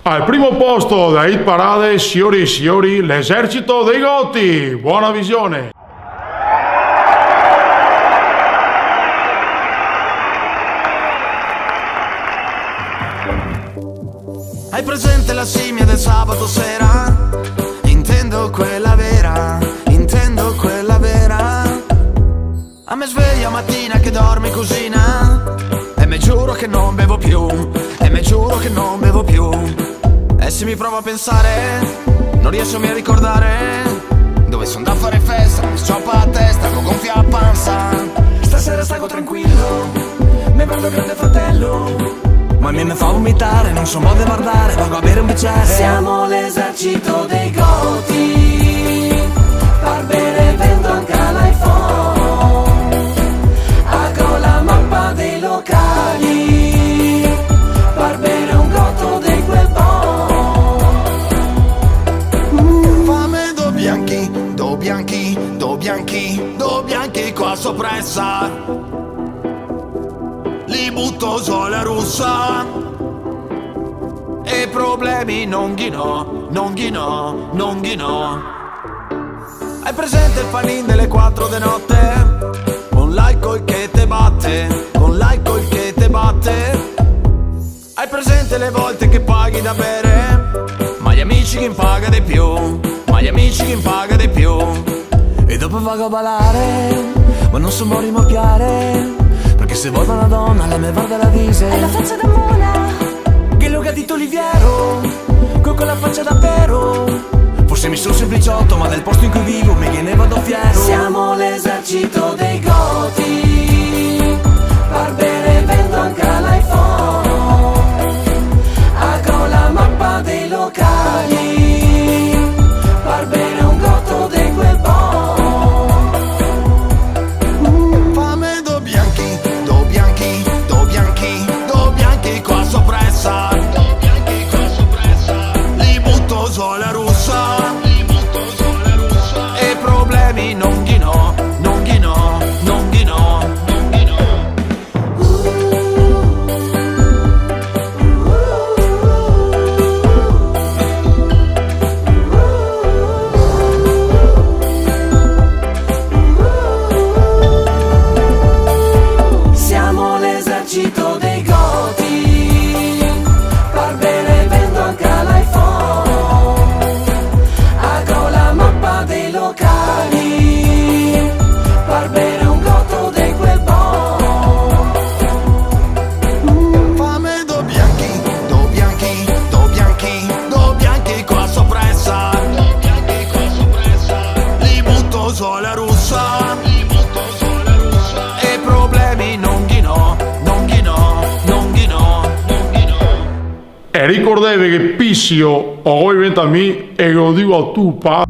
Al primo posto da hit parade, signori e signori, l'esercito dei Gotti. Buona visione. Hai presente la scimmia del sabato sera? Intendo quella vera, intendo quella vera. A me sveglia mattina che dormi cosina, e me giuro che non bevo più, e me giuro che non bevo più. E se mi provo a pensare, non riesco mai a ricordare dove son da fare festa, mi scioppa la testa, con gonfia la panza. Stasera stago tranquillo, mi guardo Grande Fratello, ma mi fa vomitare, non so modo di guardare, vado a bere un bicchiere. Siamo l'esercito dei Gotti, Barbere vendo anche l'iPhone, apro la mappa dei locali, Barbere un gotto di quel buon. Fame do bianchi, do bianchi, do bianchi, do bianchi qua soppressa, li butto sulla russa, e problemi non ghino, non ghino, non ghino. Hai presente il panin delle 4 di notte? Con l'alcol che te batte, con l'alcol che te batte. Hai presente le volte che paghi da bere? Ma gli amici chi paga di più, ma gli amici chi paga di più. E dopo vado a ballare, ma non so morire mocchiare, perché se vuoi una donna la me guarda la vise. Hai la faccia da mona, che lo gatito Oliviero, con quella faccia davvero. Forse mi sono sempliciotto, ma del posto in cui vivo me ne vado fiero. Siamo l'esercito dei Gotti, Barbere vendo anche l'iPhone, apro la mappa dei locali, Barbere un gotto di quel buon. Fame do bianchi, do bianchi, do bianchi, do bianchi qua soppressa, do bianchi qua soppressa, li butto sulla russa, e problemi non ghino, non ghino, non ghino, non ghino. Siamo l'esercito dei Gotti, Barbere vendo anche l'iPhone, apro la mappa dei locali, Barbere un gotto di quel buon. Fame do bianchi, do bianchi, do bianchi, do bianchi qua soppressa, do bianchi qua soppressa, li butto sulla russa, li butto sulla russa, e problemi non ghino, non ghino, non ghino, non ghino. E ricordatevi che Pissio, poi 20.000 e lo dico a tu, pa.